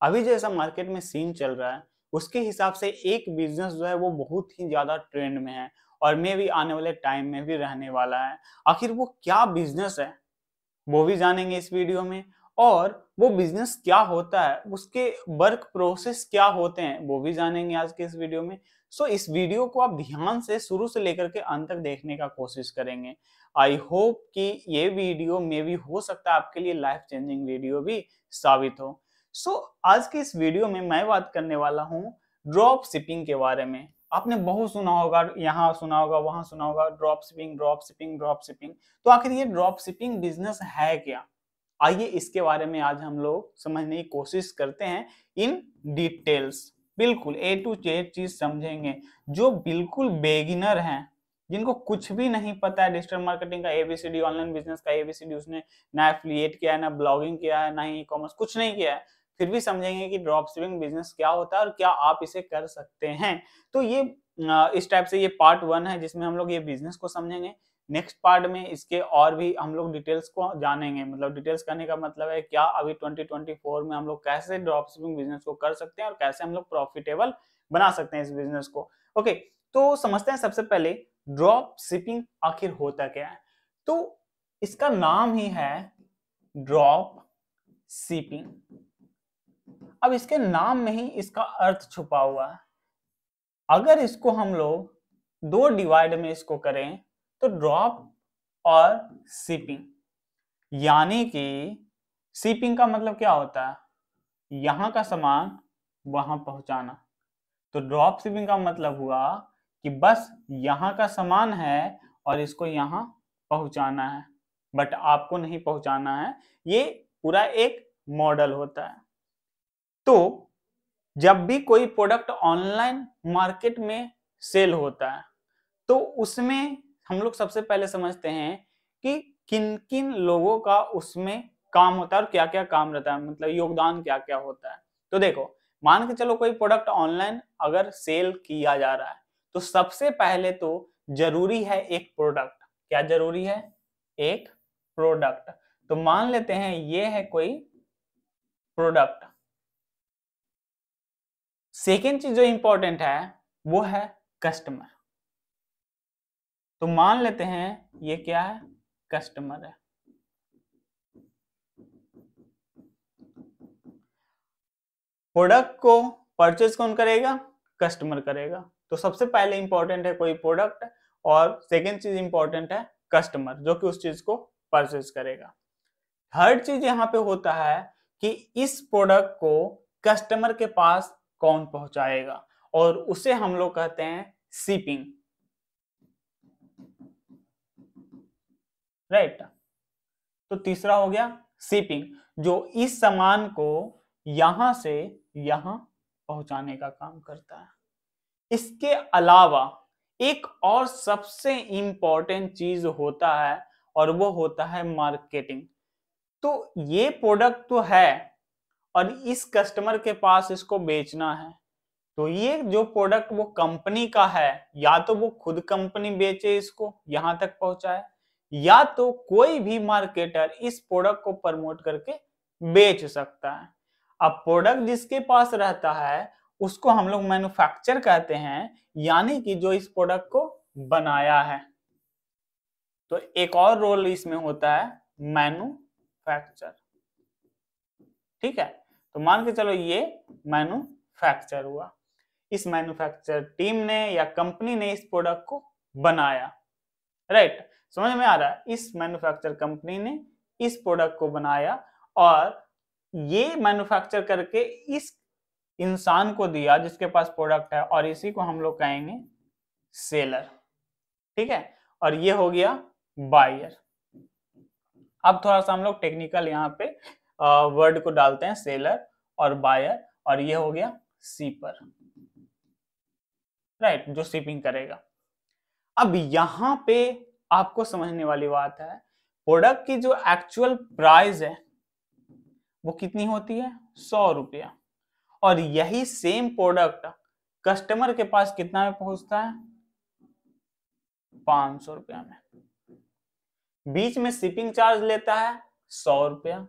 अभी जैसा मार्केट में सीन चल रहा है उसके हिसाब से एक बिजनेस जो है वो बहुत ही ज्यादा ट्रेंड में है और मे भी आने वाले टाइम में भी रहने वाला है। आखिर वो क्या बिजनेस है वो भी जानेंगे इस वीडियो में, और वो बिजनेस क्या होता है, उसके वर्क प्रोसेस क्या होते हैं वो भी जानेंगे आज के इस वीडियो में। सो इस वीडियो को आप ध्यान से शुरू से लेकर के अंत तक देखने का कोशिश करेंगे। आई होप कि ये वीडियो में भी हो सकता है आपके लिए लाइफ चेंजिंग वीडियो भी साबित हो। सो आज के इस वीडियो में मैं बात करने वाला हूँ ड्रॉप शिपिंग के बारे में। आपने बहुत सुना होगा, यहाँ सुना होगा, वहां सुना होगा, drop shipping drop shipping drop shipping. तो आखिर ये ड्रॉप शिपिंग बिजनेस है क्या? आइए इसके बारे में आज हम लोग समझने की कोशिश करते हैं इन डिटेल्स। बिल्कुल ए टू जेड चीज समझेंगे। जो बिल्कुल बेगिनर हैं, जिनको कुछ भी नहीं पता है डिजिटल मार्केटिंग का एबीसीडी, ऑनलाइन बिजनेस का एबीसीडी, उसने ना एफिलिएट किया है, ना ब्लॉगिंग किया है, ना ही ई कॉमर्स, कुछ नहीं किया है, फिर भी समझेंगे कि ड्रॉप शिपिंग बिजनेस क्या होता है और क्या आप इसे कर सकते हैं। तो ये इस टाइप से ये पार्ट 1 है जिसमें हम लोग ये बिजनेस को समझेंगे। नेक्स्ट पार्ट में इसके और भी हम लोग डिटेल्स को जानेंगे। मतलब डिटेल्स करने का मतलब है क्या अभी 2024 में हम लोग कैसे ड्रॉप शिपिंग बिजनेस को कर सकते हैं और कैसे हम लोग प्रॉफिटेबल बना सकते हैं इस बिजनेस को। ओके, तो समझते हैं सबसे पहले ड्रॉप शिपिंग आखिर होता क्या है। तो इसका नाम ही है ड्रॉप शिपिंग। अब इसके नाम में ही इसका अर्थ छुपा हुआ है। अगर इसको हम लोग दो डिवाइड में इसको करें तो ड्रॉप और शिपिंग, यानी कि शिपिंग का मतलब क्या होता है, यहां का सामान वहां पहुंचाना। तो ड्रॉप शिपिंग का मतलब हुआ कि बस यहाँ का सामान है और इसको यहाँ पहुंचाना है, बट आपको नहीं पहुंचाना है। ये पूरा एक मॉडल होता है। तो जब भी कोई प्रोडक्ट ऑनलाइन मार्केट में सेल होता है तो उसमें हम लोग सबसे पहले समझते हैं कि किन किन लोगों का उसमें काम होता है और क्या क्या काम रहता है, मतलब योगदान क्या क्या होता है। तो देखो, मान के चलो कोई प्रोडक्ट ऑनलाइन अगर सेल किया जा रहा है तो सबसे पहले तो जरूरी है एक प्रोडक्ट। क्या जरूरी है? एक प्रोडक्ट। तो मान लेते हैं ये है कोई प्रोडक्ट। सेकेंड चीज जो इंपॉर्टेंट है वो है कस्टमर। तो मान लेते हैं ये क्या है? कस्टमर है। प्रोडक्ट को परचेज कौन करेगा? कस्टमर करेगा। तो सबसे पहले इंपॉर्टेंट है कोई प्रोडक्ट, और सेकेंड चीज इंपॉर्टेंट है कस्टमर जो कि उस चीज को परचेज करेगा। थर्ड चीज यहाँ पे होता है कि इस प्रोडक्ट को कस्टमर के पास कौन पहुंचाएगा, और उसे हम लोग कहते हैं शिपिंग। राइट। तो तीसरा हो गया शिपिंग, जो इस सामान को यहां से यहां पहुंचाने का काम करता है। इसके अलावा एक और सबसे इंपॉर्टेंट चीज होता है और वो होता है मार्केटिंग। तो ये प्रोडक्ट तो है और इस कस्टमर के पास इसको बेचना है। तो ये जो प्रोडक्ट वो कंपनी का है, या तो वो खुद कंपनी बेचे इसको यहां तक पहुंचाए, या तो कोई भी मार्केटर इस प्रोडक्ट को प्रमोट करके बेच सकता है। अब प्रोडक्ट जिसके पास रहता है उसको हम लोग मैन्युफैक्चर कहते हैं, यानी कि जो इस प्रोडक्ट को बनाया है। तो एक और रोल इसमें होता है मैन्युफैक्चर। ठीक है, तो मान के चलो ये मैन्युफैक्चर हुआ। इस मैन्युफैक्चर टीम ने या कंपनी ने इस प्रोडक्ट को बनाया। राइट, समझ में आ रहा है? इस मैन्युफैक्चर कंपनी ने इस प्रोडक्ट को बनाया और ये मैन्युफैक्चर करके इस इंसान को दिया जिसके पास प्रोडक्ट है, और इसी को हम लोग कहेंगे सेलर। ठीक है, और ये हो गया बायर। अब थोड़ा सा हम लोग टेक्निकल यहाँ पे वर्ड को डालते हैं, सेलर और बायर, और ये हो गया सीपर। राइट, जो शिपिंग करेगा। अब यहां पे आपको समझने वाली बात है, प्रोडक्ट की जो एक्चुअल प्राइस है वो कितनी होती है? 100 रुपया। और यही सेम प्रोडक्ट कस्टमर के पास कितना में पहुंचता है? 500 रुपया में। बीच में शिपिंग चार्ज लेता है 100 रुपया।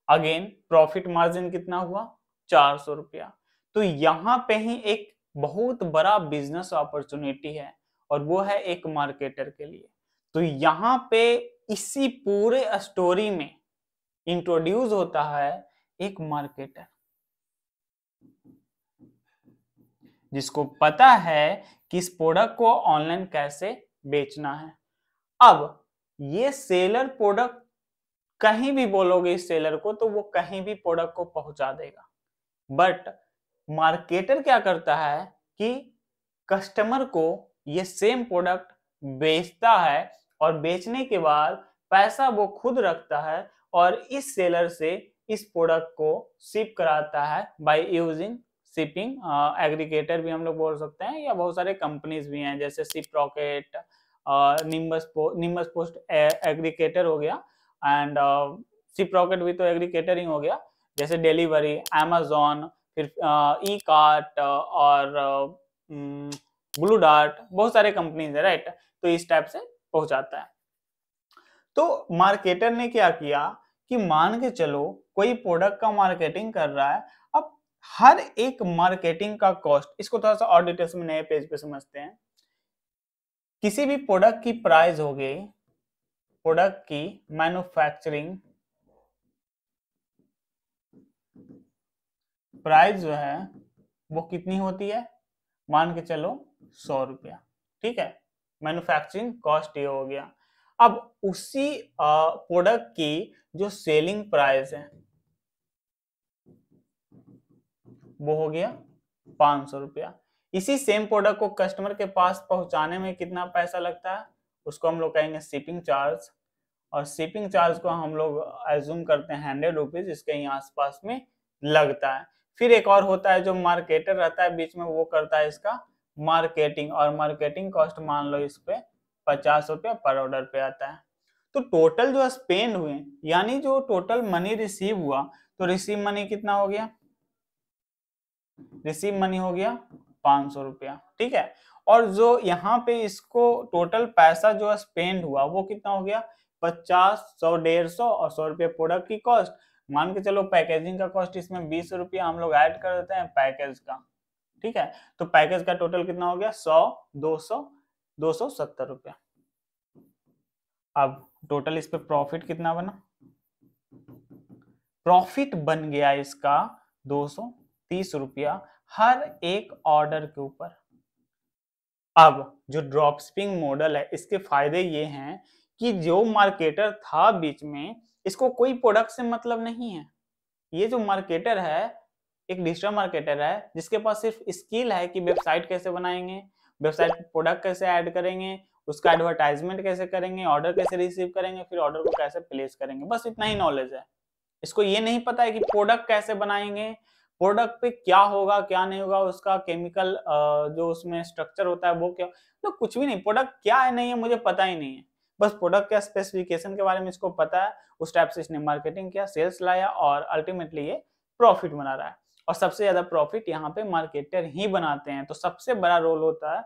अगेन प्रॉफिट मार्जिन कितना हुआ? ₹400। तो यहाँ पे ही एक बहुत बड़ा बिजनेस अपॉर्चुनिटी है और वो है एक मार्केटर के लिए। तो यहाँ पे इसी पूरे स्टोरी में इंट्रोड्यूस होता है एक मार्केटर, जिसको पता है कि इस प्रोडक्ट को ऑनलाइन कैसे बेचना है। अब ये सेलर प्रोडक्ट कहीं भी बोलोगे इस सेलर को तो वो कहीं भी प्रोडक्ट को पहुंचा देगा, बट मार्केटर क्या करता है कि कस्टमर को ये सेम प्रोडक्ट बेचता है और बेचने के बाद पैसा वो खुद रखता है और इस सेलर से इस प्रोडक्ट को शिप कराता है बाय यूजिंग शिपिंग एग्रीगेटर भी हम लोग बोल सकते हैं, या बहुत सारे कंपनीज भी हैं जैसे ship rocket, nimbus post aggregator हो गया, एंड शिप रॉकेट भी तो एग्रीगेटर ही हो गया, जैसे डिलीवरी, अमेजोन, फिर ई कार्ट और ब्लू डार्ट, बहुत सारे कंपनीज है, राइट। तो इस टाइप से पहुंचाता है। तो मार्केटर ने क्या किया कि मान के चलो कोई प्रोडक्ट का मार्केटिंग कर रहा है, अब हर एक मार्केटिंग का कॉस्ट, इसको थोड़ा सा और डिटेल्स में नए पेज पे समझते हैं। किसी भी प्रोडक्ट की प्राइस हो गई, प्रोडक्ट की मैन्युफैक्चरिंग प्राइस जो है वो कितनी होती है, मान के चलो ₹100, ठीक है। मैन्युफैक्चरिंग कॉस्ट ये हो गया। अब उसी प्रोडक्ट की जो सेलिंग प्राइस है वो हो गया ₹500। इसी सेम प्रोडक्ट को कस्टमर के पास पहुंचाने में कितना पैसा लगता है, उसको हम लोग कहेंगे शिपिंग चार्ज, और शिपिंग चार्ज को हम लोग एज्यूम करते हैं ₹100, इसके ही आसपास में लगता है। फिर एक और होता है जो मार्केटर रहता है बीच में, वो करता है इसका मार्केटिंग, और मार्केटिंग कॉस्ट मान लो इस पे ₹50 पर ऑर्डर पे आता है। तो टोटल जो स्पेंड हुए, यानी जो टोटल मनी रिसीव हुआ, तो रिसीव मनी कितना हो गया, रिसीव मनी हो गया ₹500, ठीक है। और जो यहाँ पे इसको टोटल पैसा जो स्पेंड हुआ वो कितना हो गया, 50, 100, 150 और ₹100 प्रोडक्ट की कॉस्ट। मान के चलो पैकेजिंग का कॉस्ट इसमें ₹20 हम लोग ऐड कर देते हैं पैकेज का, ठीक है। तो पैकेज का टोटल कितना हो गया, 100, 200, ₹270। अब टोटल इस पे प्रॉफिट कितना बना, प्रॉफिट बन गया इसका ₹230 हर एक ऑर्डर के ऊपर। अब जो ड्रॉप शिपिंग मॉडल है इसके फायदे ये हैं कि जो मार्केटर था बीच में, इसको कोई प्रोडक्ट से मतलब नहीं है। ये जो मार्केटर है एक डिजिटल मार्केटर है जिसके पास सिर्फ स्किल है कि वेबसाइट कैसे बनाएंगे, वेबसाइट पे प्रोडक्ट कैसे ऐड करेंगे, उसका एडवर्टाइजमेंट कैसे करेंगे, ऑर्डर कैसे रिसीव करेंगे, फिर ऑर्डर को कैसे प्लेस करेंगे, बस इतना ही नॉलेज है। इसको ये नहीं पता है कि प्रोडक्ट कैसे बनाएंगे, प्रोडक्ट पे क्या होगा क्या नहीं होगा, उसका केमिकल जो उसमें स्ट्रक्चर होता है वो क्या, तो कुछ भी नहीं, प्रोडक्ट क्या है नहीं है मुझे पता ही नहीं है, बस प्रोडक्ट का स्पेसिफिकेशन के बारे में इसको पता है। उस टाइप से इसने मार्केटिंग किया, सेल्स लाया और अल्टीमेटली ये प्रॉफिट बना रहा है, और सबसे ज्यादा प्रॉफिट यहाँ पे मार्केटर ही बनाते हैं। तो सबसे बड़ा रोल होता है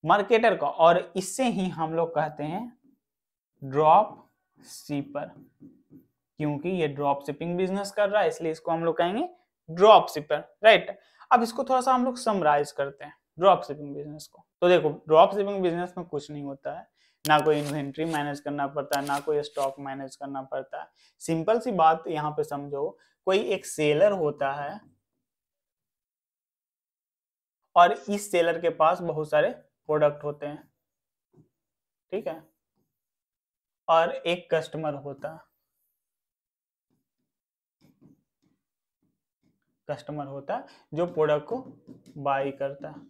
मार्केटर का, और इससे ही हम लोग कहते हैं ड्रॉप शिपर, क्योंकि ये ड्रॉप शिपिंग बिजनेस कर रहा है इसलिए इसको हम लोग कहेंगे ड्रॉप शिपर, राइट। अब इसको थोड़ा सा हम लोग समराइज करते हैं ड्रॉप शिपिंग बिजनेस को। तो देखो ड्रॉप शिपिंग बिजनेस में कुछ नहीं होता है, ना कोई इन्वेंट्री मैनेज करना पड़ता है, ना कोई स्टॉक मैनेज करना पड़ता है। सिंपल सी बात यहाँ पे समझो, कोई एक सेलर होता है और इस सेलर के पास बहुत सारे प्रोडक्ट होते हैं, ठीक है, और एक कस्टमर होता है, कस्टमर होता है जो प्रोडक्ट को बाई करता है,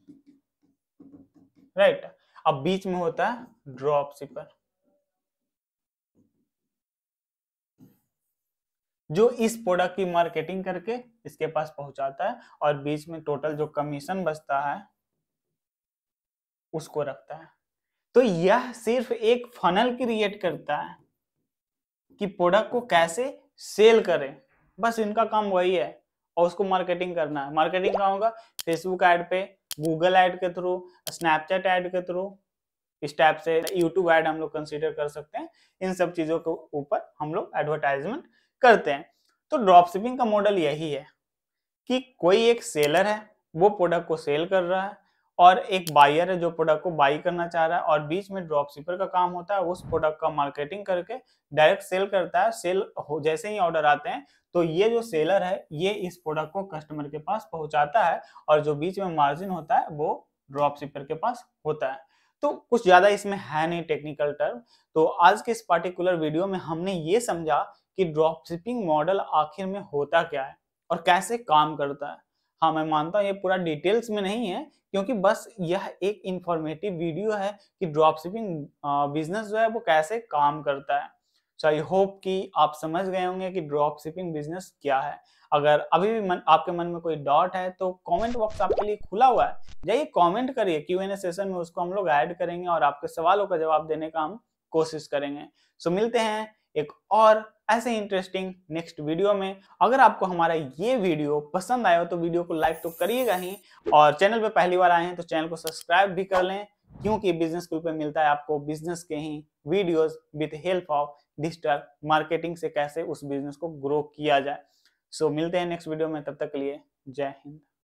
राइट। अब बीच में होता है ड्रॉप शिपर, जो इस प्रोडक्ट की मार्केटिंग करके इसके पास पहुंचाता है और बीच में टोटल जो कमीशन बचता है उसको रखता है। तो यह सिर्फ एक फनल क्रिएट करता है कि प्रोडक्ट को कैसे सेल करें, बस इनका काम वही है, और उसको मार्केटिंग करना है। मार्केटिंग कहाँ होगा, फेसबुक ऐड पे, गूगल ऐड के थ्रू, स्नैपचैट ऐड के थ्रू, इस टाइप से यूट्यूब ऐड हम लोग कंसीडर कर सकते हैं। इन सब चीजों के ऊपर हम लोग एडवर्टाइजमेंट करते हैं। तो ड्रॉप शिपिंग का मॉडल यही है कि कोई एक सेलर है, वो प्रोडक्ट को सेल कर रहा है और एक बायर है जो प्रोडक्ट को बाई करना चाह रहा है, और बीच में ड्रॉप शिपर का काम होता है उस प्रोडक्ट का मार्केटिंग करके डायरेक्ट सेल करता है। सेल हो जैसे ही ऑर्डर आते हैं तो ये जो सेलर है ये इस प्रोडक्ट को कस्टमर के पास पहुंचाता है, और जो बीच में मार्जिन होता है वो ड्रॉप शिपर के पास होता है। तो कुछ ज्यादा इसमें है नहीं टेक्निकल टर्म। तो आज के इस पार्टिकुलर वीडियो में हमने ये समझा कि ड्रॉप शिपिंग मॉडल आखिर में होता क्या है और कैसे काम करता है। हाँ, मैं मानता हूँ ये पूरा डिटेल्स में नहीं है, क्योंकि बस यह एक इंफॉर्मेटिव वीडियो है कि ड्रॉप शिपिंग बिजनेस जो है वो कैसे काम करता है। सो आई होप कि आप समझ गए होंगे कि ड्रॉप शिपिंग बिजनेस क्या है। अगर अभी भी आपके मन में कोई डाउट है तो कमेंट बॉक्स आपके लिए खुला हुआ है, जाइए कमेंट करिए, Q&A सेशन में उसको हम लोग ऐड करेंगे और आपके सवालों का जवाब देने का हम कोशिश करेंगे। सो मिलते हैं एक और ऐसे इंटरेस्टिंग नेक्स्ट वीडियो में। अगर आपको हमारा ये वीडियो पसंद आया हो तो वीडियो को लाइक तो करिएगा ही, और चैनल पे पहली बार आए हैं तो चैनल को सब्सक्राइब भी कर लें, क्योंकि बिजनेस स्कूल पे मिलता है आपको बिजनेस के ही videos with help of digital marketing से कैसे उस बिजनेस को ग्रो किया जाए। सो मिलते हैं नेक्स्ट वीडियो में, तब तक के लिए जय हिंद।